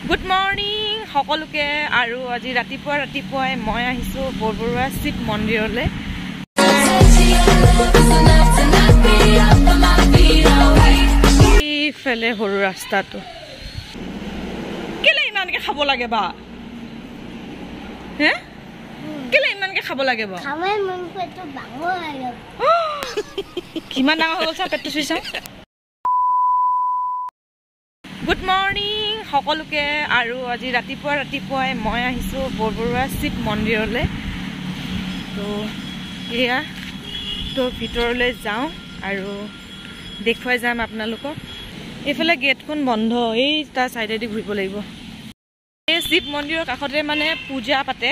Good morning, সকলোকে আৰু আজি ৰাতিপুৱাই মই আহিছো বৰবৰুৱা শিৱ মন্দিৰলে ইফালে সৰু ৰাস্তাটো কেলে ইমানকে খাব লাগে বা হে কেলে ইমানকে খাব লাগে বা খাবে মন পেটো ডাঙৰ লাগে কিমান ডাঙৰ হ'ল সব পেটটো চুইছা Good morning, সকলোকে আৰু আজি ৰাতিপুৱাই মই আহিছো বৰবৰুৱা শিৱ মন্দিৰলে তো এয়া তো ভিতৰলৈ যাওঁ আৰু দেখুৱাই যাম আপোনালোকক এফালে গেটখন বন্ধ এই তাৰ সাইডেদি ঘুৰিব লাগিব এই শিৱ মন্দিৰৰ কাষতে মানে পূজা পাতে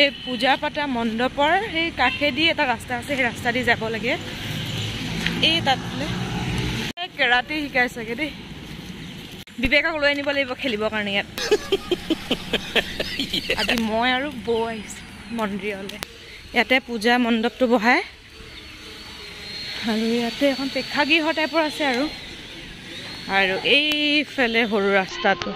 এই পূজা পাতা মণ্ডপৰ এই কাষেদি এটা ৰাস্তা আছে সেই ৰাস্তা দি যাব লাগে এই তাতলে কেৰাটে শিকাই চাগে দেই বিবেকক লৈ আনিব লাগিব খেলিবৰ কাৰণে ইয়াত আজি মই আৰু বৌ আহিছো মন্দিৰলৈ ইয়াতে পূজা মণ্ডপটো বহাই আৰু ইয়াতে এখন প্ৰেক্ষাগৃহ টাইপৰ আছে আৰু এইফালে সৰু ৰাস্তাটো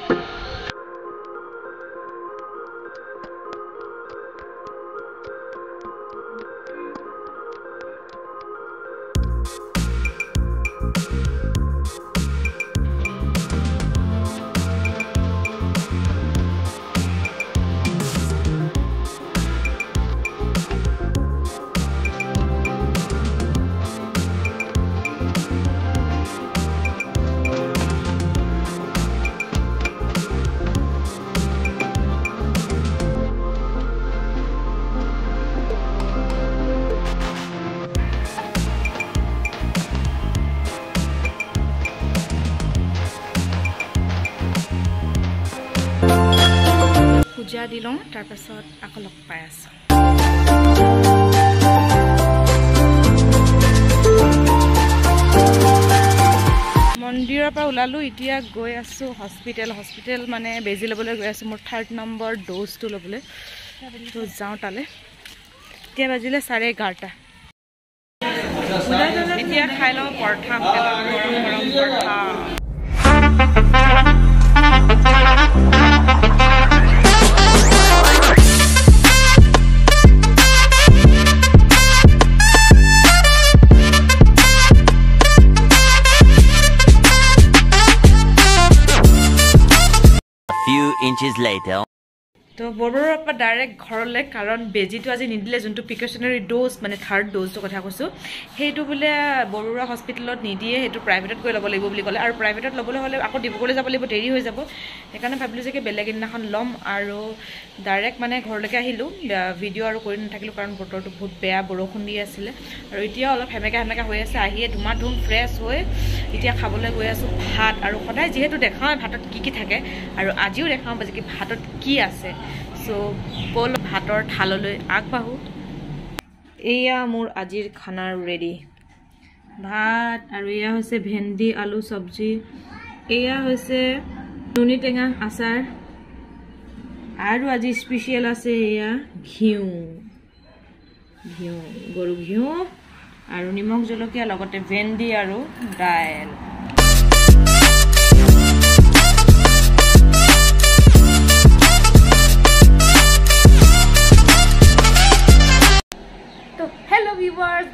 পূজা দিলং তাৰ পাছত আকৌ লগ পাই আছো মন্দিৰৰ পৰা ওলালো এতিয়া গৈ আছো হস্পিটেল মানে বেজি ল'বলৈ গৈ আছো মোৰ 3rd নম্বৰ ড'জটো ল'বলৈ তো যাওঁ তালে এতিয়া বাজিলে 11:30 এতিয়া খাই লওঁ পৰঠা গৰম পৰঠা Few inches later. তো বৰবৰুৱাৰ পৰা ডাইৰেক্ট ঘৰলৈ কাৰণ বেজিটো আজি নিদিলে যোনটো প্ৰিকশ্যনাৰী ড'জ মানে 3rd ড'জটো কথা কৈছো সেইটো বোলে বৰবৰুৱা হস্পিটেলত নিদিয়ে সেইটো প্ৰাইভেটত গৈ ল'ব লাগিব বুলি ক'লে আৰু প্ৰাইভেটত ল'বলৈ হ'লে আকৌ ডিব্ৰুগড়লৈ যাব লাগিব দেৰি হৈ যাব সেইকাৰণে ভাবিলো যে বেলেগ দিনাখন ল'ম আৰু ডাইৰেক্ট মানে ঘৰলৈকে আহিলো ভিডিঅ' আৰু কৰি নাথাকিলো কাৰণ বতৰটো বহুত বেয়া বৰষুণ দি আছিলে আৰু এতিয়া অলপ হেমেকা হৈ আছে আহিয়ে ধুমাধুম ফ্ৰেছ হৈ এতিয়া খাবলৈ গৈ আছো ভাত আৰু সদায় যিহেতু দেখাওঁ ভাতত কি থাকে আৰু আজিও দেখাওঁ যে ভাতত কি আছে সো বল ভাতৰ থাললৈ আগবাঢ়ো এয়া মোৰ আজিৰ খানাৰ ৰেডি ভাত আৰু এয়া হৈছে ভেন্দি আলু সবজি এয়া হৈছে নুনি টেঙা আচাৰ আৰু আজি স্পেচিয়েল আছে এয়া ঘিউ গৰু ঘিউ আৰু নিমখ জলকীয়া লগতে ভেন্দি আৰু দাইল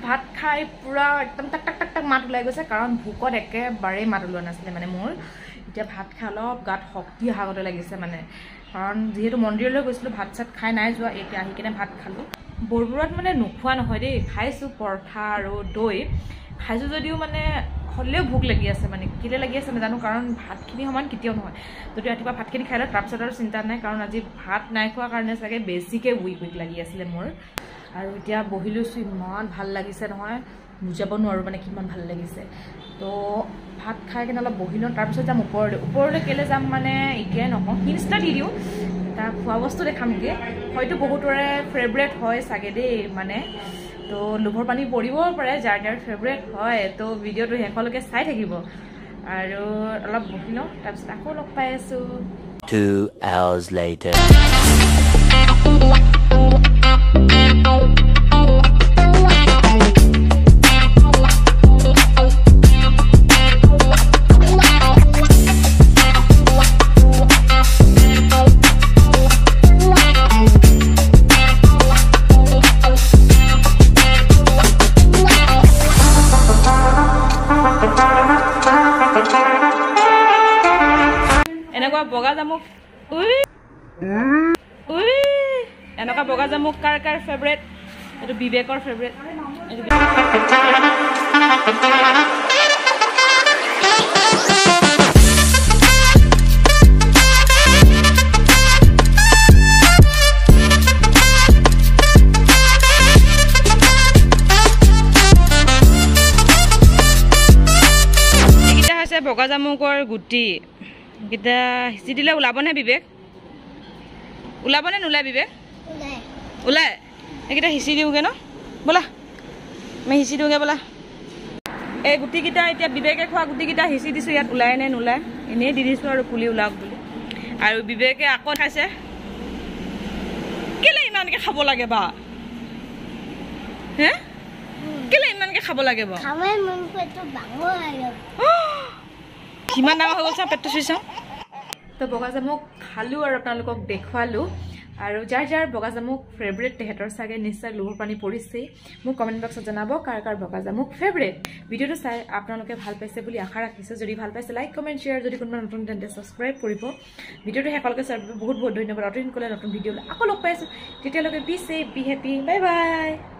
ভাত খাই পুৰা একদম টাক মাত ওলাই গৈছে কাৰণ ভোকত একেবাৰে মাত ওলোৱা নাছিলে মানে মোৰ এতিয়া ভাত খাই অলপ গাত শক্তি অহাগতে লাগিছে মানে কাৰণ যিহেতু মন্দিৰলৈ গৈছিলো ভাত চাত খাই নাই যোৱা এতিয়া আহি কিনে ভাত খালো বৰবৰুৱাত মানে নোখোৱা নহয় দেই খাইছো পৰঠা আৰু দৈ খাইছো যদিও মানে হলেও ভোক লাগি আছে মানে কিলে লাগি আছে নাজানো কাৰণ ভাতখিনি সমান কেতিয়াও নহয় যদি ৰাতিপুৱা ভাতখিনি খাই লওঁ তাৰপিছত আৰু চিন্তা নাই কাৰণ আজি ভাত নাই খোৱাৰ কাৰণে চাগে বেছিকৈ উইক লাগি আছিলে মোৰ আৰু এতিয়া বহি লৈছো ইমান ভাল লাগিছে নহয় বুজাব নোৱাৰো মানে কিমান ভাল লাগিছে তো ভাত খাই কিনে অলপ বহি লওঁ তাৰপিছত যাম ওপৰলৈ কেলে যাম মানে এতিয়াই নহয় ইনষ্টা দি দিওঁ তাৰ খোৱা বস্তু দেখামগৈ হয়তো বহুতৰে ফেভৰেট হয় চাগে দেই মানে তো লোভৰ পানী পৰিবও পাৰে যাৰ ফেভৰেট হয় তো ভিডিঅ'টো শেষলৈকে চাই থাকিব আৰু অলপ বহি লওঁ তাৰপিছত আকৌ লগ পাই আছো 2 hours later এনেকুৱা বগা জামুক এনেকুৱা বগা জামুক কাৰ কাৰ ফেভৰেট এইটো বিবেকৰ ফেভৰেট বগা জামুকৰ গুটি গিটা হিচি দিলে ওলাবনে বিবেক ওলাবনে নোলায় বিবেক ওলায় এইকেইটা হিচি দিওঁগে ন ব'লা আমি হিচি দিওঁগে ব'লা এই গুটিকেইটা এতিয়া বিবেকে খোৱা গুটিকেইটা হিচি দিছোঁ ইয়াত ওলায় নে নোলায় এনেই দি দিছোঁ আৰু পুলি ওলাওক বুলি আৰু বিবেকে আকৌ খাইছে কেলে ইমানকৈ খাব লাগে বা হে কেলে ইমানকৈ খাব লাগে বা কিমান ডাঙৰ হৈ গ'ল চাওঁ পেটটো চুই চাওঁ তো বগা জামুক খালোঁ আৰু আপোনালোকক দেখুৱালোঁ আৰু যাৰ যাৰ বগা জামুক ফেভৰেট তেহেঁতৰ চাগে নিশ্চয় লোভৰ পানী পৰিছেই মোক কমেণ্ট বক্সত জনাব কাৰ কাৰ বগা জামুক ফেভৰেট ভিডিঅ'টো চাই আপোনালোকে ভাল পাইছে বুলি আশা ৰাখিছোঁ যদি ভাল পাইছে লাইক কমেণ্ট শ্বেয়াৰ যদি কোনোবা নতুন তেন্তে ছাবস্ক্ৰাইব কৰিব ভিডিঅ'টো শেষলৈকে চোৱাৰ বাবে বহুত বহুত ধন্যবাদ নতুন ক'লে নতুন ভিডিঅ'লৈ আকৌ লগ পাই আছোঁ তেতিয়ালৈকে be safe be happy bye by